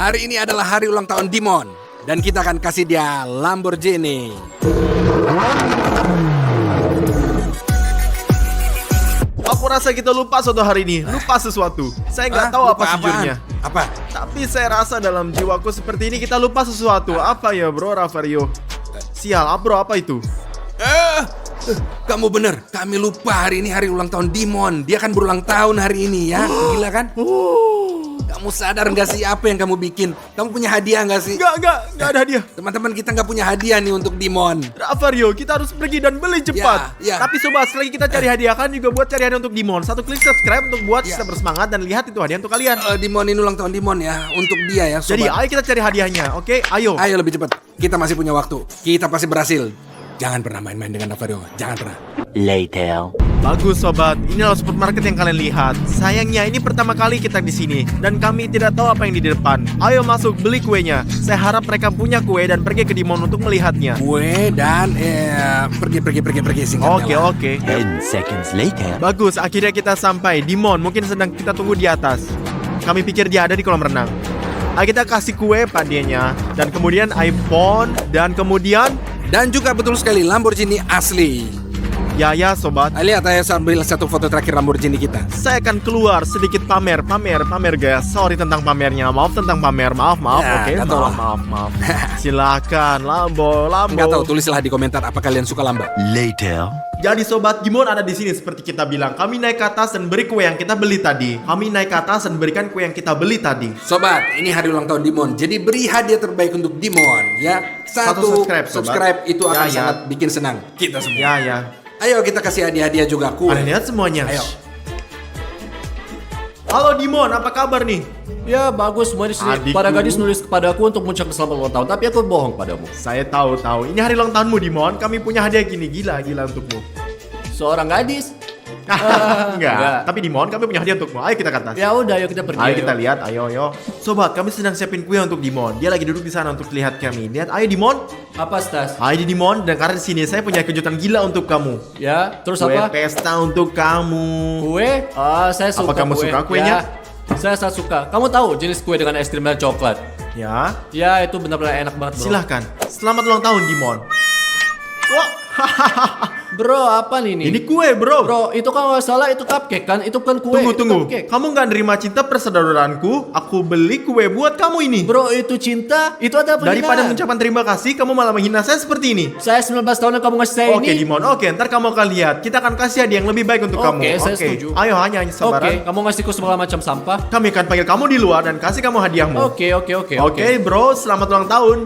Hari ini adalah hari ulang tahun Dimon. Dan kita akan kasih dia Lamborghini. Aku rasa kita lupa suatu hari ini. Lupa sesuatu. Saya nggak tahu apa sejujurnya. Apa? Tapi saya rasa dalam jiwaku seperti ini kita lupa sesuatu. Apa ya bro Rafario? Sial, bro apa itu? Kamu bener, kami lupa hari ini hari ulang tahun Dimon. Dia kan berulang tahun hari ini ya. Gila kan? Kamu sadar nggak sih apa yang kamu bikin? Kamu punya hadiah nggak sih? Nggak ada hadiah. Teman-teman kita nggak punya hadiah nih untuk Dimon. Rafario, kita harus pergi dan beli cepat. Ya. Tapi sobat, selagi kita cari hadiah kan juga buat cari hadiah untuk Dimon. Satu klik subscribe untuk buat Ya. kita bersemangat dan lihat itu hadiah untuk kalian. Dimon ini ulang tahun Dimon ya. Untuk dia ya sobat. Jadi ayo kita cari hadiahnya, oke? Ayo. Ayo lebih cepat. Kita masih punya waktu. Kita pasti berhasil. Jangan pernah main-main dengan Rafario. Jangan pernah. Later. Bagus sobat, inilah supermarket yang kalian lihat. Sayangnya ini pertama kali kita di sini dan kami tidak tahu apa yang di depan. Ayo masuk beli kuenya. Saya harap mereka punya kue dan pergi ke Dimon untuk melihatnya. Kue dan pergi singkatnya lah. Oke. 10 seconds later. Bagus, akhirnya kita sampai. Dimon mungkin sedang kita tunggu di atas. Kami pikir dia ada di kolam renang. Ayo kita kasih kue padanya dan kemudian iPhone dan kemudian Dan juga betul sekali Lamborghini asli. ya sobat. Lihat ayo sambil satu foto terakhir Lamborghini kita. Saya akan keluar sedikit pamer guys. Sorry tentang pamernya, maaf tentang pamer, maaf Ya, oke, nggak tahu lah. maaf. Silakan Lambo. Nggak tahu, tulislah di komentar apa kalian suka Lamba. Later. Jadi sobat, Dimon ada di sini seperti kita bilang. Kami naik ke atas dan beri kue yang kita beli tadi. Kami naik ke atas dan berikan kue yang kita beli tadi. Sobat, ini hari ulang tahun Dimon. Jadi beri hadiah terbaik untuk Dimon ya. Satu subscribe, sobat. itu akan Ya. sangat bikin senang kita semua. Ya. Ayo kita kasih hadiah-hadiah juga kue. Kalian lihat semuanya. Ayo. Halo Dimon, apa kabar nih? Ya bagus, semua di sini. Adikku. Para gadis nulis kepadaku untuk mengucapkan selamat ulang tahun, tapi aku bohong padamu. Saya tahu. Ini hari ulang tahunmu Dimon. Kami punya hadiah gini, gila untukmu. Seorang gadis. Enggak. Tapi Dimon, kami punya hadiah untukmu. Ayo kita ke atas. Ya udah, ayo kita pergi. Ayo kita lihat, ayo. Sobat, kami sedang siapin kue untuk Dimon. Dia lagi duduk di sana untuk lihat kami. Lihat, ayo Dimon. Apa Stas? Ayo Dimon, dan karena di sini saya punya kejutan gila untuk kamu. Ya, terus Kue apa? pesta untuk kamu. Kue? Saya suka. Apa kamu kue. suka kuenya? Ya, saya sangat suka. Kamu tahu jenis kue dengan es krim dan coklat? Ya, Ya, itu benar-benar enak banget, bro. silahkan. Selamat ulang tahun Dimon. Oh, Bro, apa nih ini? ini kue bro. Bro, itu kan nggak salah, itu cupcake kan? Itu kan kue. itu Tunggu. cupcake. Kamu nggak nerima cinta persaudaraanku? Aku beli kue buat kamu ini. Bro, itu cinta? Itu ada penghinaan. Daripada mengucapkan terima kasih, kamu malah menghina saya seperti ini. Saya 19 tahun yang kamu ngasih saya Oke ini. Dimon, oke, ntar kamu akan lihat. Kita akan kasih hadiah yang lebih baik untuk Oke, kamu. saya setuju. Ayo hanya sabaran. Oke, kamu ngasihku segala macam sampah. Kami akan panggil kamu di luar dan kasih kamu hadiahmu. Oke. Oke, bro, selamat ulang tahun.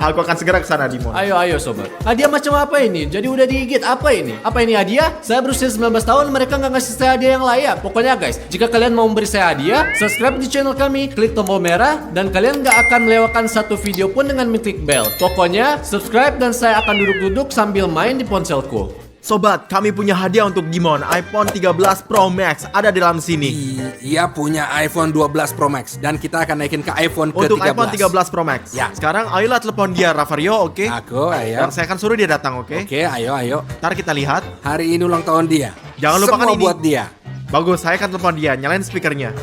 Aku akan segera ke sana, Dimon. Ayo sobat. Hadiah macam apa ini? Jadi udah digigit. Apa ini? Apa ini hadiah? Saya berusia 19 tahun, mereka nggak ngasih saya hadiah yang layak. Pokoknya guys, jika kalian mau memberi saya hadiah, subscribe di channel kami, klik tombol merah, dan kalian nggak akan melewatkan satu video pun dengan mengklik bell. Pokoknya subscribe dan saya akan duduk-duduk sambil main di ponselku. Sobat, kami punya hadiah untuk Dimon. iPhone 13 Pro Max ada di dalam sini. Ia punya iPhone 12 Pro Max dan kita akan naikin ke iPhone ke-13. Untuk iPhone 13 Pro Max. Ya. Sekarang ayolah telepon dia, Rafario, oke? Aku, ayo. Dan saya akan suruh dia datang, oke? Oke, ayo. Ntar kita lihat. Hari ini ulang tahun dia. Jangan lupakan Semua ini. buat dia. Bagus, saya akan telepon dia. Nyalain speakernya.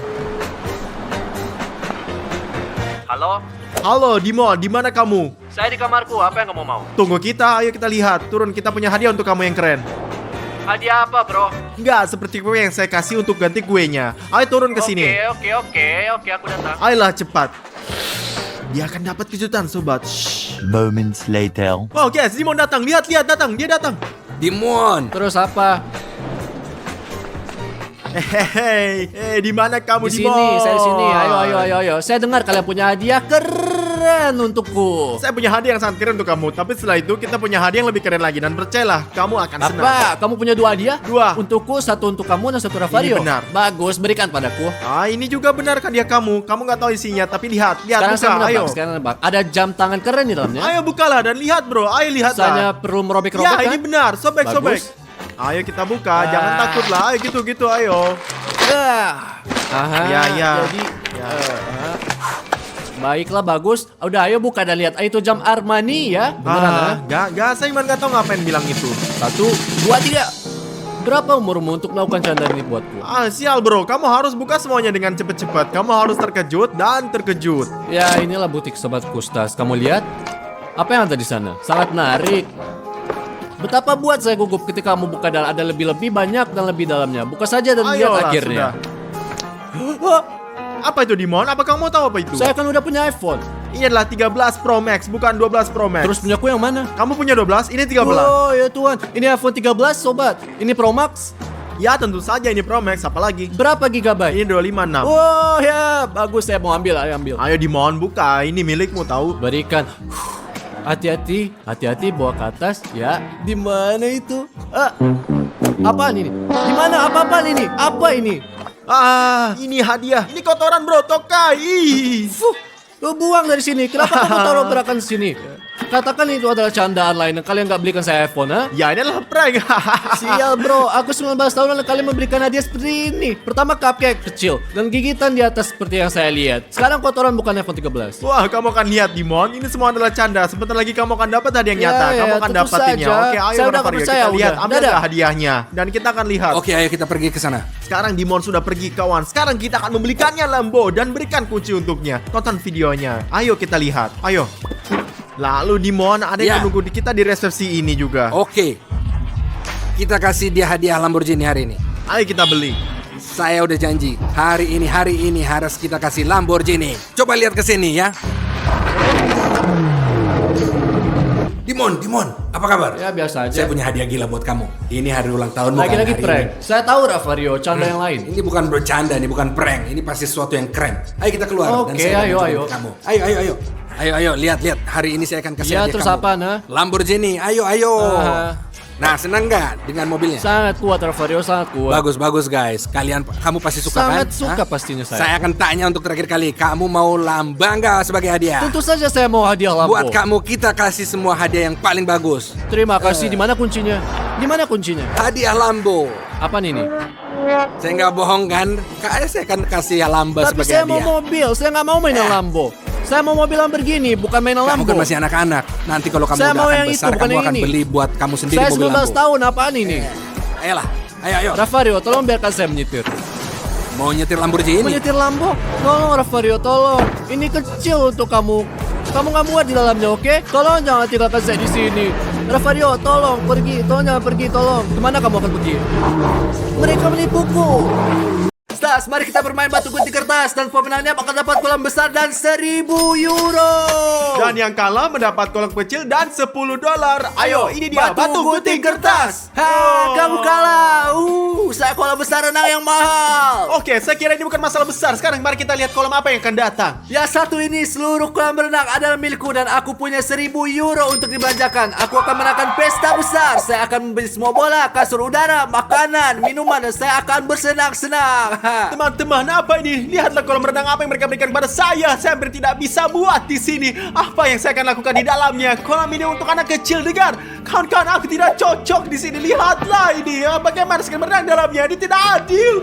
Halo, Dimon, di mana kamu? Saya di kamarku, apa yang kamu mau? Tunggu kita, ayo kita lihat. Turun, kita punya hadiah untuk kamu yang keren. Hadiah apa bro? Enggak, seperti kue yang saya kasih untuk ganti kuenya. Ayo turun ke sini. Oke, aku datang. Ayolah cepat. Dia akan dapat kejutan, sobat. Shh. Moments later. Oh, guys, Dimon datang. Lihat, datang. Dia datang. Dimon. Terus apa? Hehehe, di mana kamu, Di Dimon? sini, saya di sini. Ayo. Saya dengar kalian punya hadiah keren untukku. Saya punya hadiah yang sangat keren untuk kamu. Tapi setelah itu kita punya hadiah yang lebih keren lagi. Dan percayalah, kamu akan senang. Apa? Kamu punya 2 hadiah? 2. Untukku, 1 untuk kamu dan 1 Rafario. Ini benar. Bagus, berikan padaku. Ah, ini juga benar hadiah kamu. Kamu nggak tahu isinya, tapi lihat, Sekarang saya buka, ayo. menebak. Ada jam tangan keren di dalamnya. Ayo bukalah dan lihat, bro. Ayo lihat. Saya perlu merobek-robek Ya, kan? ini benar. Sobek. Bagus. Ayo kita buka. Jangan takut lah. Ayo gitu, ayo. Aha, Ya. Jadi, baiklah, bagus. Udah, ayo buka dan lihat. Itu jam Armani ya. Beneran, Enggak, saya cuma nggak tahu ngapain bilang itu. 1, 2, 3. Berapa umurmu untuk melakukan canda ini buatku? Sial bro, kamu harus buka semuanya dengan cepat-cepat. Kamu harus terkejut dan terkejut. Ya, inilah butik Sobat Kustas. Kamu lihat? Apa yang ada di sana? Sangat menarik. Betapa buat saya gugup ketika kamu buka dan ada lebih-lebih banyak dan lebih dalamnya. Buka saja dan lihat Ayolah, akhirnya. sudah. Apa itu Dimon? Apa kamu tahu apa itu? Saya kan udah punya iPhone. Ini adalah 13 Pro Max, bukan 12 Pro Max. Terus punyaku yang mana? Kamu punya 12, ini 13. Oh ya Tuhan, ini iPhone 13 sobat. Ini Pro Max. Ya tentu saja ini Pro Max, apalagi. Berapa gigabyte? Ini 256. Oh ya, bagus, saya mau ambil, ayo ambil. Ayo Dimon, buka. Ini milikmu tahu. Berikan. Hati-hati, hati-hati bawa ke atas ya. Di mana itu? Apaan ini? Di mana? Apa-apaan ini? Apa ini? Ini hadiah. Ini kotoran bro, tokai. Ih. Lo buang dari sini. Kenapa kamu taruh gerakan di sini? Katakan itu adalah candaan lain dan kalian gak belikan saya iPhone, ha? Ya ini adalah prank. Sial bro, aku 19 tahun lalu kalian memberikan hadiah seperti ini. Pertama cupcake kecil dan gigitan di atas seperti yang saya lihat. Sekarang kotoran bukan iPhone 13. Wah, kamu akan lihat Dimon, ini semua adalah canda. Sebentar lagi kamu akan dapat hadiah yang Ya, nyata. ya, Kamu akan tentu dapatinnya. saja. Oke, ayo Saya udah Rafario, percaya, kita lihat. udah. Ambillah Dadah. hadiahnya dan kita akan lihat. Oke, ayo kita pergi ke sana. Sekarang Dimon sudah pergi kawan. Sekarang kita akan membelikannya Lambo dan berikan kunci untuknya. Tonton videonya. Ayo kita lihat. Ayo. Lalu Dimon ada yang Ya. menunggu kita di resepsi ini juga. Oke. Kita kasih dia hadiah Lamborghini hari ini. Ayo kita beli. Saya udah janji, hari ini harus kita kasih Lamborghini. Coba lihat ke sini ya. Dimon, apa kabar? Ya biasa Saya aja. punya hadiah gila buat kamu. Ini hari ulang tahunmu kan Lagi-lagi hari prank. ini. Saya tahu Rafario, canda yang lain. Ini bukan bercanda, ini bukan prank. Ini pasti sesuatu yang keren. Ayo kita keluar dan Oke, saya akan ayo, mencoba ayo. untuk kamu. Ayo, lihat. Hari ini saya akan kasih Ya, hadiah terus kamu. apa, nah? Lamborghini, ayo. Nah, senang nggak dengan mobilnya? Sangat kuat Rafario, sangat kuat. Bagus guys. Kamu pasti suka Sangat kan? suka Hah? pastinya saya. Saya akan tanya untuk terakhir kali. Kamu mau lambang nggak sebagai hadiah? Tentu saja saya mau hadiah Lambo. Buat kamu kita kasih semua hadiah yang paling bagus. Terima kasih. Di mana kuncinya? Di mana kuncinya? Hadiah Lambo. Apa ini? Saya nggak bohong kan? Kayaknya saya akan kasih Lambo Tapi sebagai saya mau hadiah. mobil. Saya nggak mau mainan Lambo. Saya mau mobil Lamborghini, bukan mainan Kamu Lambo. kan masih anak-anak. Nanti kalau kamu Saya udah mau akan yang besar, itu, bukan kamu yang akan ini. beli buat kamu sendiri Saya mobil 19 Lambo. tahun, apaan ini? Ayolah, ayo. Rafario, tolong biarkan saya menyetir. Mau nyetir Lamborghini? Menyetir Lambo? Tolong Rafario, tolong. Ini kecil untuk kamu. Kamu nggak muat di dalamnya, oke? Tolong jangan tinggalkan saya di sini. Rafario, tolong pergi. Tolong jangan pergi, tolong. Kemana kamu akan pergi? Mereka menipuku. Stas, mari kita bermain batu gunting kertas dan pemenangnya akan dapat kolam besar dan 1.000 euro. Dan yang kalah mendapat kolam kecil dan $10. Ayo, ini dia batu gunting kertas. Kamu kalah. Saya kolam besar renang yang mahal. Oke, saya kira ini bukan masalah besar. Sekarang mari kita lihat kolam apa yang akan datang. Ya satu ini seluruh kolam renang adalah milikku dan aku punya 1.000 euro untuk dibelanjakan. Aku akan menangkan pesta besar. Saya akan membeli semua bola, kasur udara, makanan, minuman dan saya akan bersenang-senang. Teman-teman, apa ini? Lihatlah kolam renang apa yang mereka berikan kepada saya. Saya hampir tidak bisa buat di sini. Apa yang saya akan lakukan di dalamnya? Kolam ini untuk anak kecil, dengar. Kawan-kawan, aku tidak cocok di sini. Lihatlah ini. Bagaimana sekali berenang dalamnya? Ini tidak adil.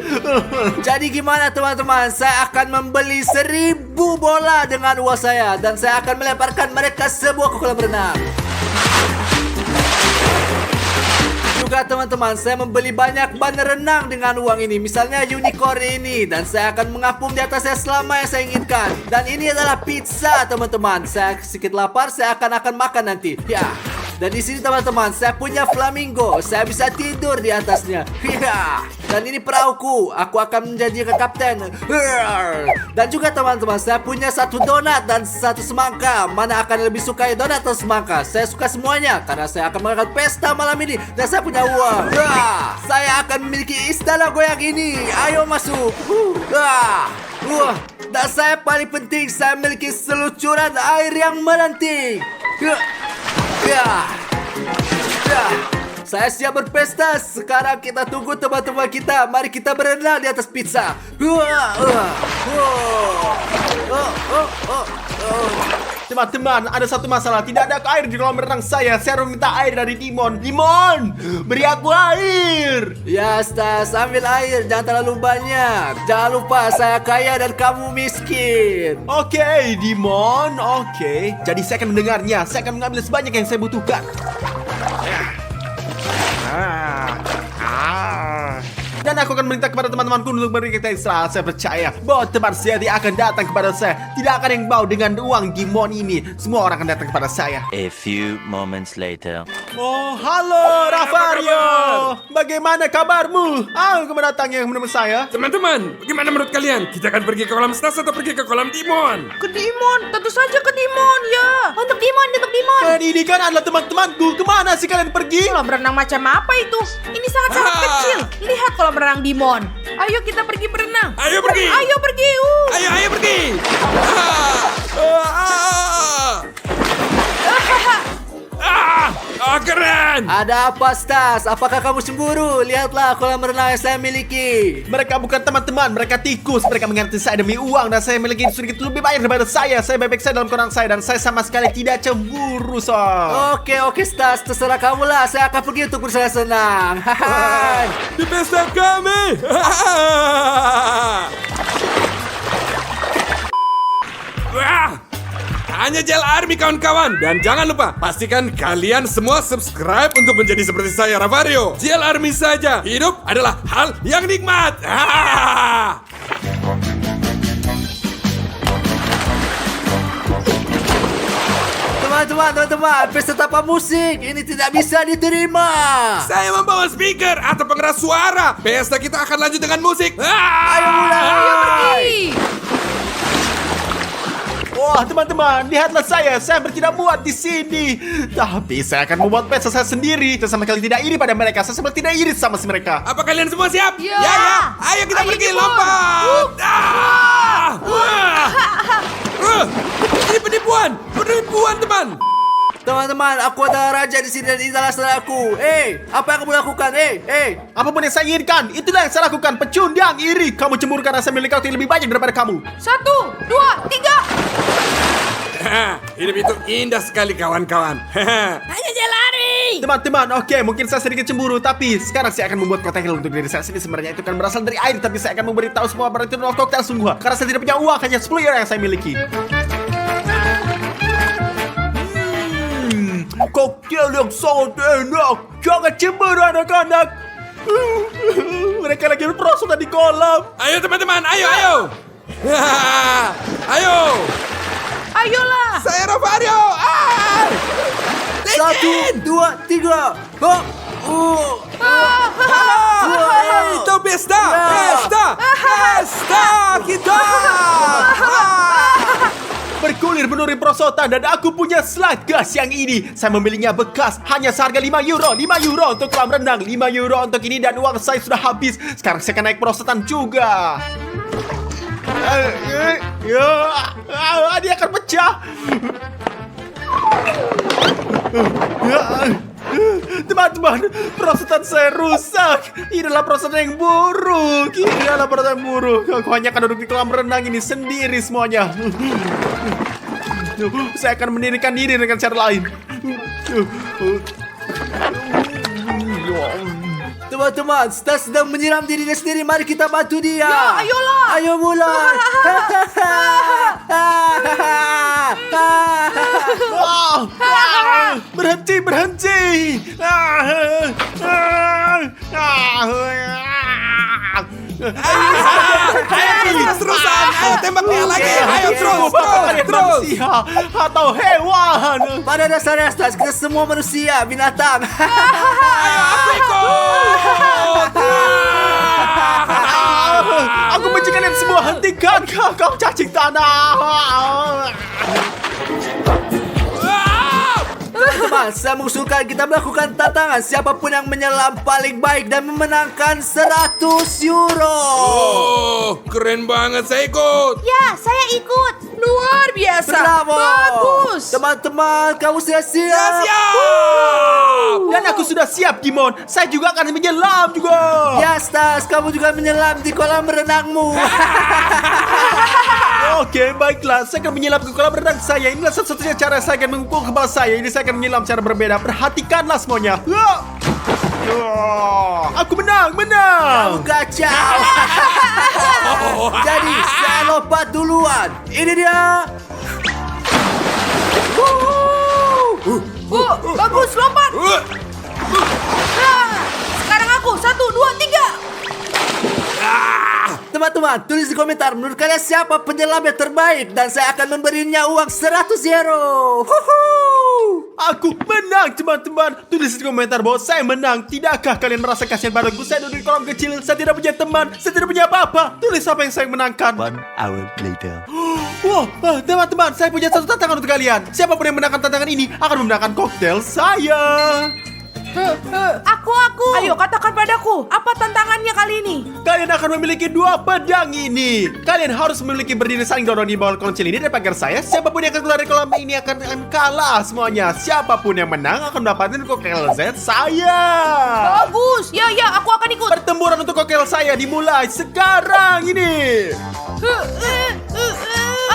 Jadi gimana teman-teman? Saya akan membeli 1.000 bola dengan uang saya dan saya akan melemparkan mereka sebuah ke kolam renang. Juga teman-teman, saya membeli banyak ban renang dengan uang ini. Misalnya unicorn ini. Dan saya akan mengapung di atasnya selama yang saya inginkan. Dan ini adalah pizza teman-teman. Saya sedikit lapar, saya akan makan nanti. Ya. Dan di sini teman-teman, saya punya flamingo. Saya bisa tidur di atasnya. Ya. Dan ini perahuku. Aku akan menjadi kapten. Dan juga teman-teman, saya punya satu donat dan satu semangka. Mana akan lebih suka donat atau semangka? Saya suka semuanya karena saya akan melakukan pesta malam ini dan saya punya uang. Saya akan memiliki istana goyang ini. Ayo masuk. Dan saya paling penting, saya memiliki seluncuran air yang menanti. Saya siap berpesta. Sekarang kita tunggu teman-teman kita. Mari kita berenang di atas pizza. Teman-teman, ada satu masalah. Tidak ada air di kolam renang saya. Saya harus minta air dari Dimon. Dimon, beri aku air. Ya, Stas, ambil air. Jangan terlalu banyak. Jangan lupa, saya kaya dan kamu miskin. Oke, Dimon. Oke. Jadi saya akan mendengarnya. Saya akan mengambil sebanyak yang saya butuhkan. Dan aku akan minta kepada teman-temanku untuk beri kita istirahat. Saya percaya bahwa teman saya akan datang kepada saya. Tidak akan yang bau dengan uang Gimon ini. Semua orang akan datang kepada saya. A few moments later. Oh, halo Rafario. Bagaimana kabarmu? Kamu datang yang menemui saya? Teman-teman, bagaimana menurut kalian? Kita akan pergi ke kolam Stas atau pergi ke kolam Dimon? Ke Dimon, tentu saja ke Dimon ya. Untuk Dimon, untuk Dimon. Dan ini kan adalah teman-temanku. Kemana sih kalian pergi? Kolam renang macam apa itu? Ini sangat-sangat Ah. kecil. Lihat kolam renang Dimon. Ayo kita pergi berenang. Ayo pergi. Ayo pergi. Ayo pergi. Keren. Ada apa, Stas? Apakah kamu cemburu? Lihatlah kolam renang yang saya miliki. Mereka bukan teman-teman, mereka tikus. Mereka mengerti saya demi uang dan saya memiliki sedikit lebih banyak daripada saya. Saya bebek saya dalam koran saya dan saya sama sekali tidak cemburu, Sob. Oke, Stas. Terserah kamu lah. Saya akan pergi untuk bersenang-senang. Di pesta kami. Wah, hanya Gel Army kawan-kawan. Dan jangan lupa, pastikan kalian semua subscribe untuk menjadi seperti saya, Rafario. Gel Army saja. Hidup adalah hal yang nikmat. Teman-teman, pesta tanpa musik ini tidak bisa diterima. Saya membawa speaker atau pengeras suara. Pesta kita akan lanjut dengan musik. Ayo mulai. Wah, teman-teman, lihatlah saya tidak muat di sini. Tapi saya akan membuat pesta saya sendiri. Saya sama sekali tidak iri pada mereka. Saya sama tidak iri sama si mereka. Apa kalian semua siap? Ya. Ya. Ayo kita Ayo, pergi Dimon. lompat. Ini penipuan, teman. Teman-teman, aku adalah raja di sini dan inilah saudaraku. Apa yang kamu lakukan? Apapun yang saya inginkan, itulah yang saya lakukan. Pecundang, iri. Kamu cemburu karena saya memiliki waktu yang lebih banyak daripada kamu. 1, 2, 3. Hidup itu indah sekali kawan-kawan. Hanya Jelari. Teman-teman, oke, mungkin saya sedikit cemburu, tapi sekarang saya akan membuat kotak untuk diri saya sendiri. Sebenarnya itu kan berasal dari air, tapi saya akan memberitahu semua barang itu adalah koktail sungguhan. Karena saya tidak punya uang, hanya 10 euro yang saya miliki. Koktail yang sangat enak. Jangan cemburu anak-anak. Mereka lagi berprosotan di kolam. Ayo teman-teman, ayo. Ayo. Ayolah. Saya Rafario. 1, 2, 3. Itu pesta kita. Bergulir menuri perosotan dan aku punya slide gas yang ini. Saya membelinya bekas, hanya seharga 5 euro. 5 euro untuk kolam renang, 5 euro untuk ini dan uang saya sudah habis. Sekarang saya akan naik perosotan juga. Dia akan pecah. Teman-teman, perosotan saya rusak. Ini adalah perosotan yang buruk. Aku hanya akan duduk di kolam renang ini sendiri semuanya. Saya akan mendirikan diri dengan cara lain. Teman-teman, Stas sedang menyiram dirinya sendiri. Mari kita bantu dia. Ya, ayolah. Ayo mulai. Berhenti. Terus-terusan. Ayo tembak dia lagi. Ayo terus. Manusia atau hewan. Pada dasarnya, Stas, kita semua manusia, binatang. Ayo aku ikut. Aku benci kalian semua. Hentikan kau cacing tanah. Teman-teman, saya mengusulkan kita melakukan tantangan. Siapapun yang menyelam paling baik dan memenangkan 100 euro. Oh, keren banget, saya ikut. Ya, saya ikut. Luar biasa. Bravo. Bagus. Teman-teman, kamu sudah siap? Siap. Dan aku sudah siap, Gimon. Saya juga akan menyelam juga. Ya, Stas, kamu juga menyelam di kolam renangmu. Oke, baiklah. Saya akan menyelam ke kolam renang saya. Inilah satu-satunya cara saya akan mengukur kepala saya. Ini saya akan menyelam cara berbeda. Perhatikanlah semuanya. Aku menang. Kamu kacau. Jadi, saya lompat duluan. Ini dia. Bagus, lompat. Sekarang aku. 1, 2, 3. Teman-teman, tulis di komentar menurut kalian siapa penyelam yang terbaik dan saya akan memberinya uang 100 euro. Aku menang, teman-teman. Tulis di komentar bahwa saya menang. Tidakkah kalian merasa kasihan padaku? Saya duduk di kolam kecil, saya tidak punya teman, saya tidak punya apa-apa. Tulis apa yang saya menangkan. 1 hour later. Wah, teman-teman, saya punya satu tantangan untuk kalian. Siapapun yang menangkan tantangan ini akan memenangkan koktail saya. Aku. Ayo katakan padaku, apa tantangannya kali ini? Kalian akan memiliki 2 pedang ini. Kalian harus memiliki berdiri saling dorong di bawah kolam kecil ini dan pagar saya. Siapapun yang akan keluar dari kolam ini akan kalah semuanya. Siapapun yang menang akan mendapatkan koktail Z saya. Bagus. Ya, aku akan ikut. Pertempuran untuk koktail saya dimulai sekarang ini.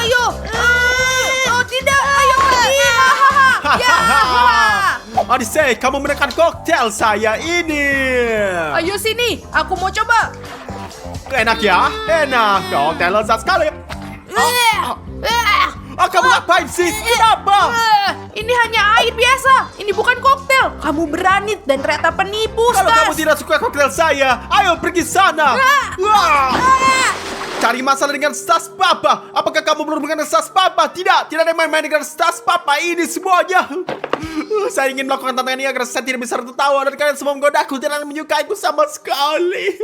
Ayo. Oh tidak, ayo pergi. Ya. Odyssey, kamu menangkan koktail saya ini. Ayo sini, aku mau coba. Enak ya? Enak. Koktail lezat sekali. Kamu ngapain sih? Kenapa? Ini hanya air biasa. Ini bukan koktail. Kamu berani dan ternyata penipu, Kalau kamu Stas. tidak suka koktail saya, ayo pergi sana. Wah. Cari masalah dengan Stas Papa. Apakah kamu belum mengenal Stas Papa? Tidak ada yang main-main dengan Stas Papa ini semuanya. Saya ingin melakukan tantangan ini agar saya tidak bisa tertawa dan kalian semua menggodaku dan menyukaiku sama sekali.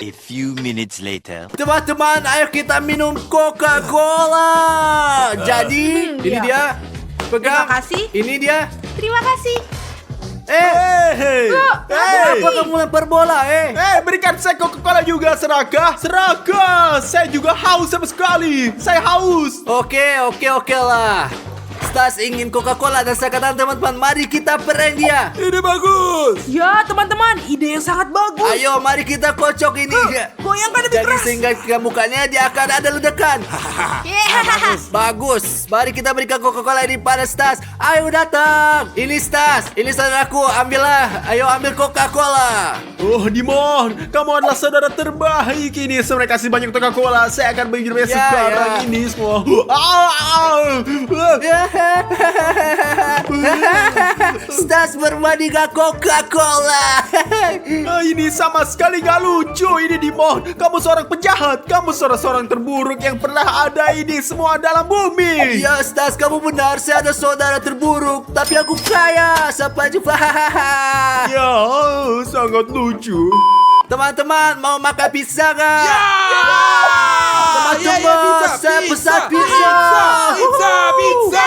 A few minutes later. Teman-teman, ayo kita minum Coca-Cola. Jadi, ini ya. dia. Pegang. Terima kasih. Ini dia. Terima kasih. Hei, Kenapa kamu lempar bola, berikan saya Coca-Cola juga, Seraka. Saya juga haus sama sekali. Saya haus. Oke lah. Stas ingin Coca-Cola dan saya katakan teman-teman, mari kita prank dia. Ide bagus. Ya, teman-teman, ide yang sangat bagus. Ayo, mari kita kocok ini. Goyangkan lebih Jadi keras. sehingga ke mukanya dia akan ada ledakan. Bagus. Mari kita berikan Coca-Cola ini pada Stas. Ayo datang. Ini Stas. Ini saudaraku. Ambillah. Ayo ambil Coca-Cola. Oh, Dimon, kamu adalah saudara terbaik ini. Saya kasih banyak Coca-Cola. Saya akan minumnya Ya, sekarang ya. ini semua. Stas berbanding Coca-Cola. Ini sama sekali gak lucu. Ini Dimon, kamu seorang penjahat. Kamu seorang terburuk yang pernah ada ini semua dalam bumi. Ya Stas, kamu benar. Saya ada saudara terburuk, tapi aku kaya. Sampai jumpa. Ya, sangat lucu. Teman-teman, mau makan pizza gak? Teman-teman, saya pesan pizza. Pizza.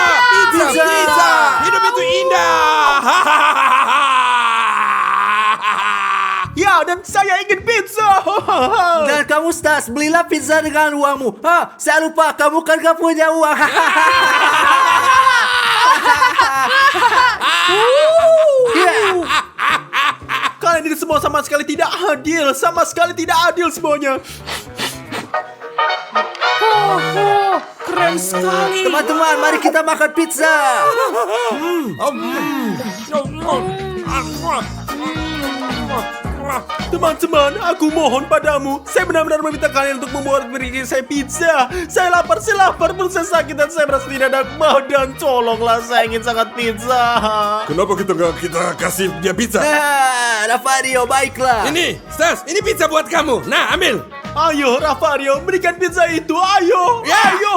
Hidup itu indah. Ya, dan saya ingin pizza. Dan kamu Stas, belilah pizza dengan uangmu. Saya lupa, kamu kan gak punya uang. Kalian ini semua sama sekali tidak adil. Sama sekali tidak adil semuanya. Keren sekali. Teman-teman, mari kita makan pizza. Teman-teman, aku mohon padamu. Saya benar-benar meminta kalian untuk beri saya pizza. Saya lapar, perut saya sakit dan saya merasa tidak ada badan. Tolonglah, saya ingin sangat pizza. Kenapa kita kasih dia pizza? Rafario, baiklah. Ini, Stas, ini pizza buat kamu. Nah, ambil. Ayo, Rafario, berikan pizza itu. Ayo, Ya. ayo.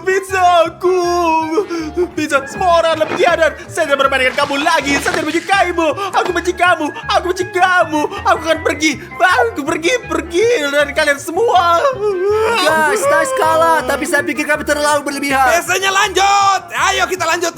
Pizza aku. Pizza, semua orang lebih biadab. Saya tidak bermain dengan kamu lagi. Saya tidak menyukaimu. Aku benci kamu. Aku akan pergi. Aku pergi dari kalian semua. Guys, Stas kalah, tapi saya pikir kami terlalu berlebihan. Biasanya lanjut. Ayo kita lanjut.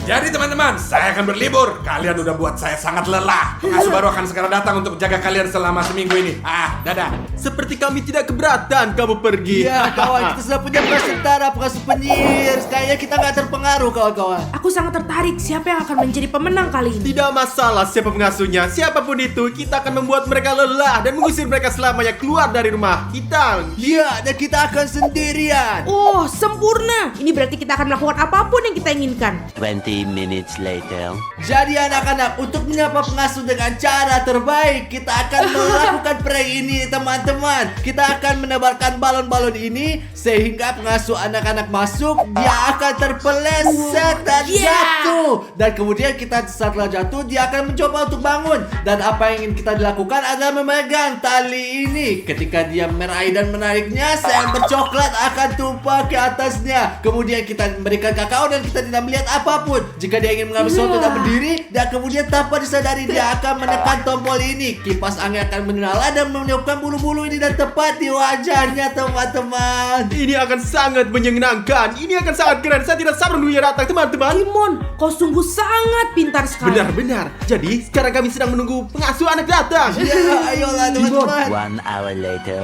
Jadi teman-teman, saya akan berlibur. Kalian udah buat saya sangat lelah. Pengasuh baru akan segera datang untuk menjaga kalian selama seminggu ini. Dadah. Seperti kami tidak keberatan kamu pergi. Iya, kawan, kita sudah punya presentara, pengasuh penyihir. Kayaknya kita nggak terpengaruh, kawan-kawan. Aku sangat tertarik siapa yang akan menjadi pemenang kali ini. Tidak masalah siapa pengasuhnya. Siapapun itu, kita akan membuat mereka lelah dan mengusir mereka selamanya keluar dari rumah kita. Iya, dan kita akan sendirian. Oh, sempurna. Ini berarti kita akan melakukan apapun yang kita inginkan. 20 minutes later. Jadi anak-anak, untuk menyapa pengasuh dengan cara terbaik, kita akan melakukan prank ini teman-teman. Kita akan menebarkan balon-balon ini sehingga pengasuh anak-anak masuk, dia akan terpeleset dan jatuh. Dan kemudian kita setelah jatuh, dia akan mencoba untuk bangun. Dan apa yang ingin kita dilakukan adalah memegang tali ini. Ketika dia meraih dan menariknya, sayur coklat akan tumpah ke atasnya. Kemudian kita memberikan kakao dan kita tidak melihat apapun. Jika dia ingin mengambil sesuatu dan berdiri, dan kemudian tanpa disadari dia akan menekan tombol ini. Kipas angin akan menyala dan meniupkan bulu-bulu ini dan tepat di wajahnya teman-teman. Ini akan sangat menyenangkan. Ini akan sangat keren. Saya tidak sabar menunggunya datang, teman-teman. Timon, kau sungguh sangat pintar sekali. Benar-benar. Jadi sekarang kami sedang menunggu pengasuh anak datang. Ya, ayolah teman-teman. 1 hour later.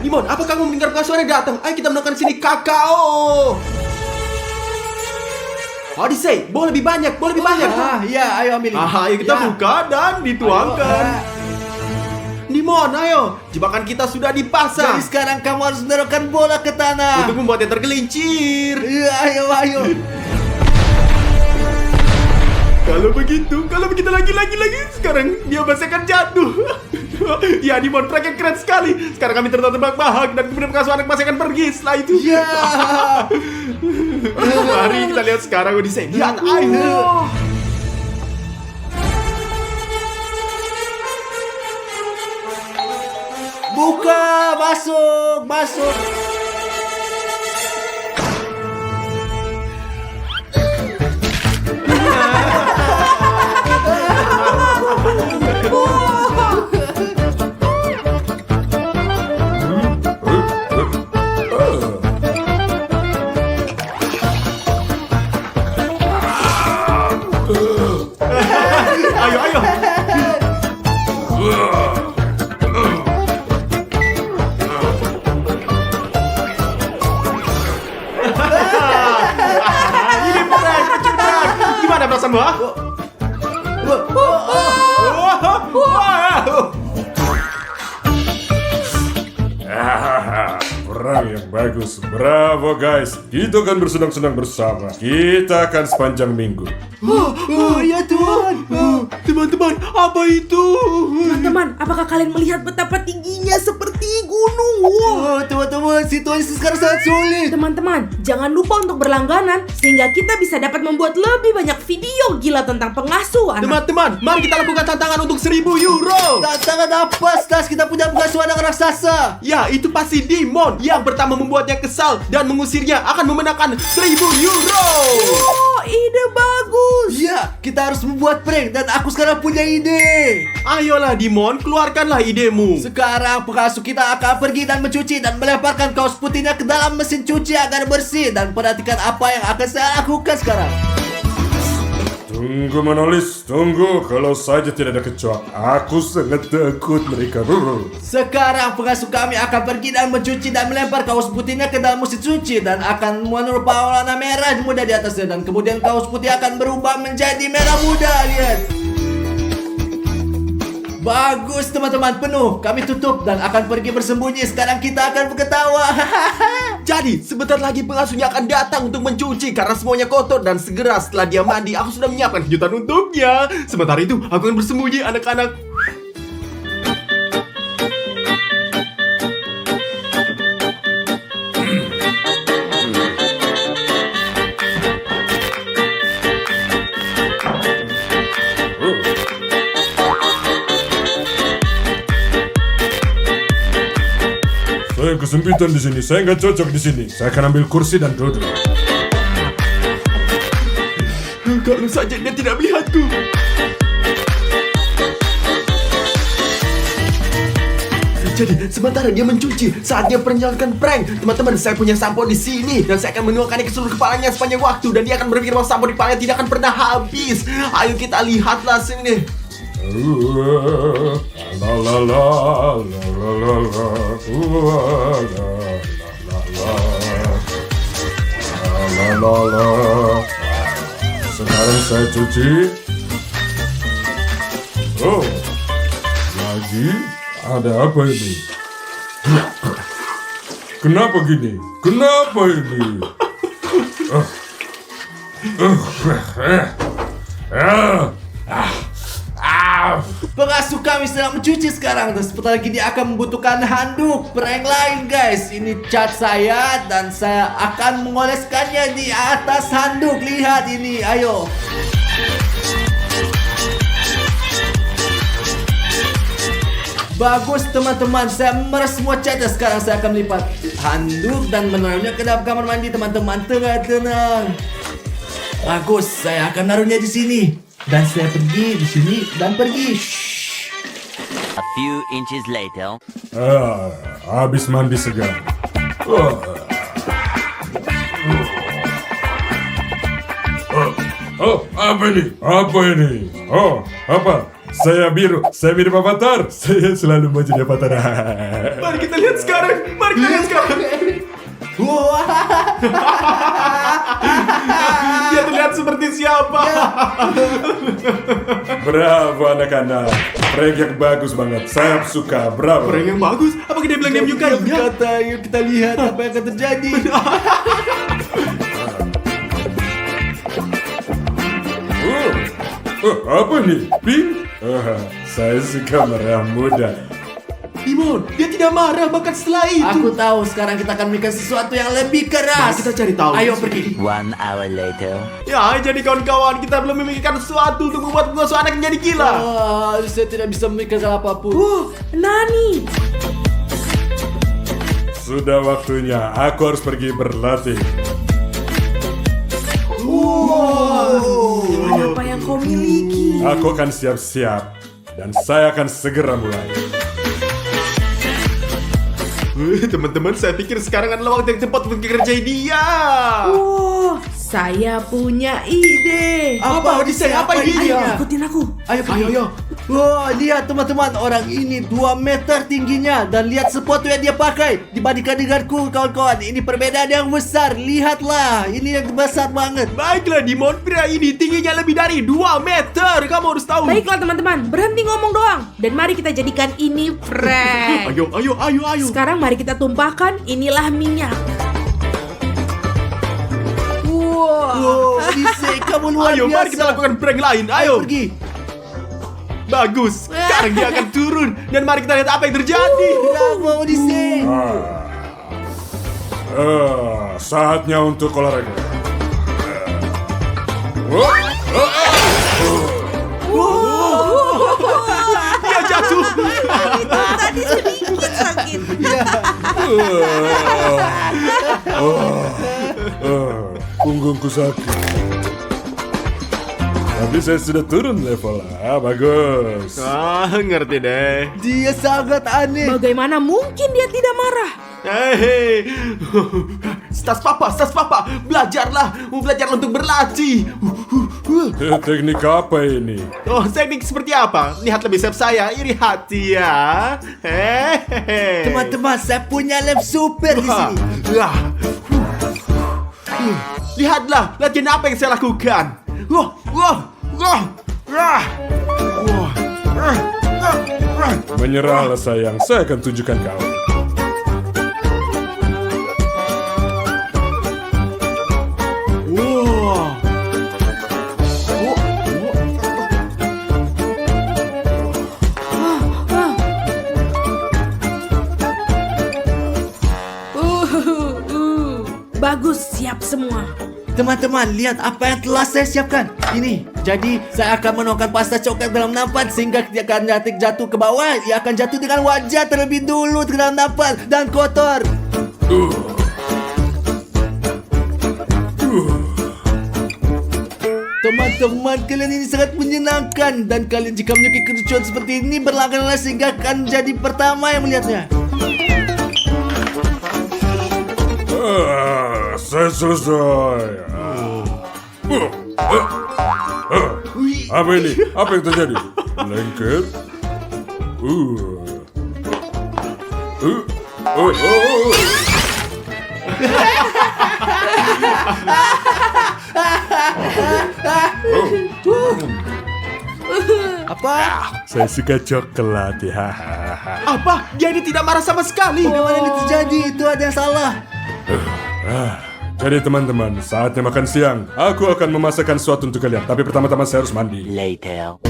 Dimon, apa kamu mendengar pengasuh anak datang? Ayo kita menemukan sini kakao. Odyssey, boleh lebih banyak, boleh lebih banyak. Ya, ayo ambil ini. Ayo kita Ya. buka dan dituangkan. Ayo, Dimon, ayo. Jebakan kita sudah dipasang. Jadi sekarang kamu harus menaruhkan bola ke tanah. Untuk membuatnya tergelincir. Ya, ayo. Kalau begitu lagi. Sekarang dia pasti akan jatuh. Ya, Dimon, prank yang keren sekali. Sekarang kami terbang-bahak dan kemudian pengasuh anak masih akan pergi setelah itu. Ya. Mari kita lihat sekarang Odyssey. Lihat, ayo. Buka, masuk. Ayo. Ini prank, kecurang. Gimana perasaanmu, ha? Wow. Perang yang bagus. Bravo guys. Kita akan bersenang-senang bersama. Kita akan sepanjang minggu. Ya Tuhan. Teman-teman, apa itu? Teman-teman, apakah kalian melihat betapa tingginya seperti gunung? Wow. Teman-teman, situasi sekarang sangat sulit. Teman-teman, jangan lupa untuk berlangganan sehingga kita bisa dapat membuat lebih banyak video gila tentang pengasuh anak. Teman-teman, mari kita lakukan tantangan untuk 1.000 euro. Tantangan apa, Stas? Kita punya pengasuh anak raksasa. Ya, itu pasti Dimon yang pertama membuatnya kesal dan mengusirnya akan memenangkan 1.000 euro. Oh, ide bagus. Ya, kita harus membuat prank dan aku sekarang punya ide. Ayolah Dimon, keluarkanlah idemu. Sekarang pengasuh kita akan pergi dan mencuci dan melemparkan kaos putihnya ke dalam mesin cuci agar bersih. Dan perhatikan apa yang akan saya lakukan sekarang. Tunggu Manolis, tunggu. Kalau saja tidak ada kecoak, aku sangat takut mereka. Sekarang pengasuh kami akan pergi dan mencuci dan melempar kaos putihnya ke dalam mesin cuci dan akan menyerupai warna merah muda di atasnya dan kemudian kaos putih akan berubah menjadi merah muda. Lihat. Bagus teman-teman, penuh. Kami tutup dan akan pergi bersembunyi. Sekarang kita akan berketawa. Jadi, sebentar lagi pengasuhnya akan datang untuk mencuci karena semuanya kotor dan segera setelah dia mandi, aku sudah menyiapkan kejutan untuknya. Sementara itu, aku akan bersembunyi anak-anak. Saya kesempitan di sini. Saya nggak cocok di sini. Saya akan ambil kursi dan duduk. Kalau saja dia tidak melihatku. Jadi, sementara dia mencuci, saat dia menjalankan prank, teman-teman, saya punya sampo di sini dan saya akan menuangkannya ke seluruh kepalanya sepanjang waktu dan dia akan berpikir bahwa sampo di kepalanya tidak akan pernah habis. Ayo kita lihatlah sini. La la la la la la la la la la. Sekarang saya cuci. Oh, lagi ada apa ini? Kenapa gini? Kenapa ini? Pengasuh kami sedang mencuci sekarang dan sebentar lagi dia akan membutuhkan handuk prank lain guys. Ini cat saya dan saya akan mengoleskannya di atas handuk. Lihat ini, ayo. Bagus teman-teman, saya memeras semua catnya. Sekarang saya akan melipat handuk dan menaruhnya ke dalam kamar mandi teman-teman. Tenang. Bagus, saya akan naruhnya di sini. Dan saya pergi di sini dan pergi. Shh. A few inches later. Habis mandi segar. Apa ini? Apa ini? Oh, apa? Saya biru Avatar. Saya selalu mau jadi Avatar. Mari kita lihat sekarang. Dia terlihat seperti siapa? Bravo anak-anak. Prank yang bagus banget. Saya suka. Bravo. Orang yang bagus. Apakah dia bilang dia menyukainya? Kata, yuk kita lihat apa yang akan terjadi. Apa nih? Pink? Saya suka merah muda. Timon, dia tidak marah bahkan setelah itu. Aku tahu sekarang kita akan memikirkan sesuatu yang lebih keras. Mari kita cari tahu. Ayo pergi. 1 hour later. Ya, jadi kawan-kawan, kita belum memikirkan sesuatu untuk membuat pengasuh anak menjadi gila. Saya tidak bisa memikirkan apapun. Nani. Sudah waktunya aku harus pergi berlatih. Apa yang kau miliki? Aku akan siap-siap dan saya akan segera mulai. Teman-teman, saya pikir sekarang adalah waktu yang tepat untuk mengerjai dia. Saya punya ide. Apa Odyssey? Apa idenya? Ikutin aku. Ayo. Wah, lihat teman-teman, orang ini 2 meter tingginya dan lihat sepatu yang dia pakai dibandingkan denganku kawan-kawan. Ini perbedaan yang besar. Lihatlah, ini yang besar banget. Baiklah, Dimon, pria ini tingginya lebih dari 2 meter. Kamu harus tahu. Baiklah teman-teman, berhenti ngomong doang. Dan mari kita jadikan ini prank. Ayo. Sekarang mari kita tumpahkan, inilah minyak. Wow, Odyssey, kamu luar Ayo, biasa. mari kita lakukan prank lain. Ayo. Pergi. Bagus. Sekarang dia akan turun dan mari kita lihat apa yang terjadi. Bravo, Odyssey. Saatnya untuk olahraga. Dia jatuh. Tadi sedikit sakit. Punggungku sakit. Tapi saya sudah turun level. Bagus. Ngerti deh. Dia sangat aneh. Bagaimana mungkin dia tidak marah? Hei, Stas papa, belajarlah untuk berlatih. Teknik apa ini? Oh, teknik seperti apa? Lihat lebih siap saya, iri hati ya. Hehehe. Teman-teman, saya punya lab super di sini. Lihatlah, latihan apa yang saya lakukan. Menyerahlah sayang, saya akan tunjukkan kau. Bagus, siap semua. Teman-teman, lihat apa yang telah saya siapkan. Ini, jadi saya akan menuangkan pasta coklat dalam nampan sehingga dia akan jatuh ke bawah. Dia akan jatuh dengan wajah terlebih dulu ke dalam nampan dan kotor. Teman-teman, kalian ini sangat menyenangkan dan kalian jika menyukai kelucuan seperti ini berlangganan sehingga akan jadi pertama yang melihatnya. Saya selesai. Apa ini? Apa yang terjadi? Lengket? Apa? Saya suka coklat ya. Apa? Dia ini tidak marah sama sekali. Bagaimana ini terjadi? Itu ada yang salah. Jadi teman-teman, saatnya makan siang. Aku akan memasakkan sesuatu untuk kalian. Tapi pertama-tama saya harus mandi. Later.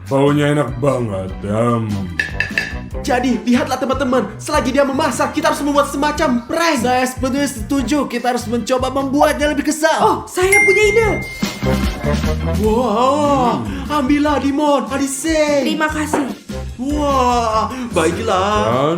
Baunya enak banget. Jadi, lihatlah teman-teman, selagi dia memasak, kita harus membuat semacam prank. Saya sepenuhnya setuju. Kita harus mencoba membuatnya lebih kesal. Oh, saya punya ide. Wah, ambillah Dimon, Adise. Terima kasih. Wah, baiklah. Dan,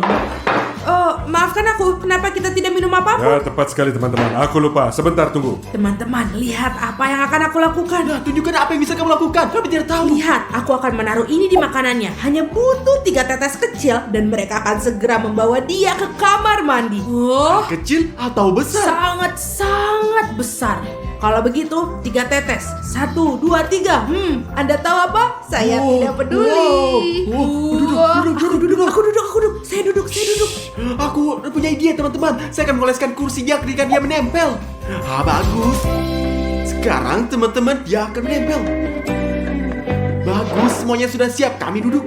Oh, maafkan aku. Kenapa kita tidak minum apapun? ya tepat sekali teman-teman. Aku lupa. Sebentar tunggu. Teman-teman, lihat apa yang akan aku lakukan. Nah, tunjukkan apa yang bisa kamu lakukan. Kami tidak tahu. Lihat, aku akan menaruh ini di makanannya. Hanya butuh 3 tetes kecil dan mereka akan segera membawa dia ke kamar mandi. Oh, Kecil atau besar? sangat-sangat besar. Kalau begitu, 3 tetes. 1, 2, 3. Anda tahu apa? Saya Wow, tidak peduli. wow. Duduk. Aku duduk. Saya duduk. Aku punya ide teman-teman. Saya akan mengoleskan kursinya ketika dia menempel. Bagus. Sekarang teman-teman dia akan menempel. Bagus, semuanya sudah siap. Kami duduk.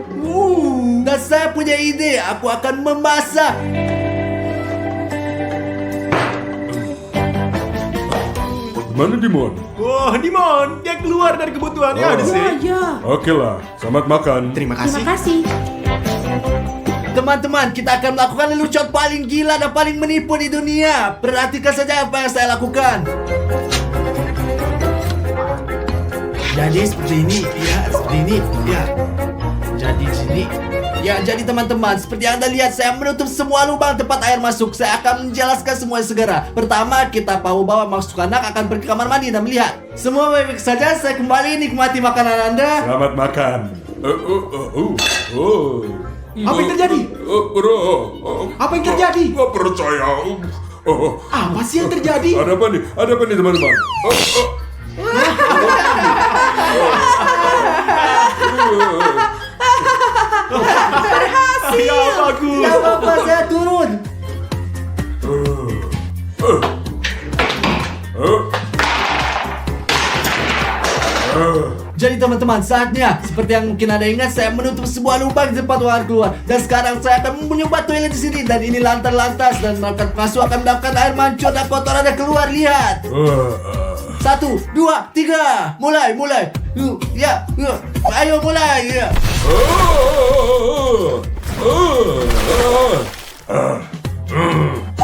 Dan saya punya ide. Aku akan memasak. Mana Dimon? Wah, Dimon, dia keluar dari kebutuhannya Oh. di sini. Ya. Oke lah, selamat makan. Terima Terima kasih. kasih. Teman-teman, kita akan melakukan lelucon paling gila dan paling menipu di dunia. Perhatikan saja apa yang saya lakukan. Jadi seperti ini, ya, seperti ini, ya. Jadi di sini. Ya, jadi teman-teman, seperti yang Anda lihat, saya menutup semua lubang tempat air masuk. Saya akan menjelaskan semuanya segera. Pertama, kita bawa masuk anak akan pergi ke kamar mandi dan melihat. Semua baik-baik saja, saya kembali nikmati makanan Anda. Selamat makan. Apa yang terjadi? Apa yang terjadi? Gak percaya. Apa sih yang terjadi? Ada apa nih? Ada apa nih teman-teman? Ya, bagus. Tidak apa-apa, saya turun. Jadi teman-teman, saatnya seperti yang mungkin Anda ingat, saya menutup sebuah lubang di tempat uang keluar. Dan sekarang saya akan mencoba toilet di sini, dan ini lantas dan melakukan pengasuh akan mendapatkan air mancur dan kotoran yang keluar. Lihat. 1, 2, 3. Mulai. Ya. Ayo mulai. Ya.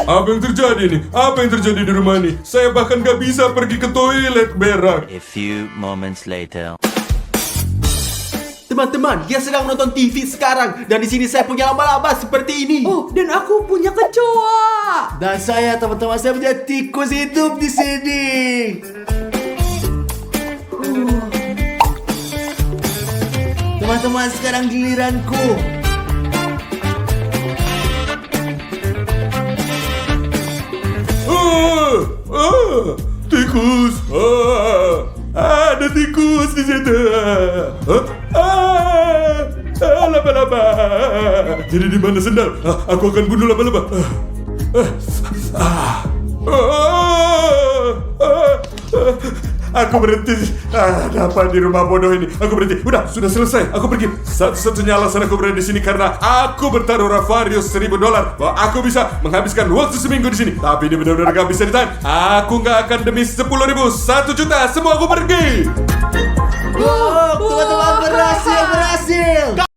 Apa yang terjadi nih? Apa yang terjadi di rumah ini? Saya bahkan gak bisa pergi ke toilet berak. A few moments later. Teman-teman, dia sedang menonton TV sekarang dan di sini saya punya laba-laba seperti ini. Oh, dan aku punya kecoa. Dan saya, teman-teman, saya punya tikus hidup di sini. Teman-teman, sekarang giliranku. Tikus. Ada tikus di situ. Laba-laba. Jadi di mana sendal? Aku akan bunuh laba-laba. Aku berhenti. Ada apa di rumah bodoh ini? Aku berhenti. Udah, sudah selesai. Aku pergi. Satu-satunya alasan aku berada di sini karena aku bertaruh Ravario $1000 bahwa aku bisa menghabiskan waktu seminggu di sini. Tapi ini benar-benar gak bisa ditahan. Aku gak akan demi 10.000, 1 juta. Semua aku pergi. Teman-teman, berhasil.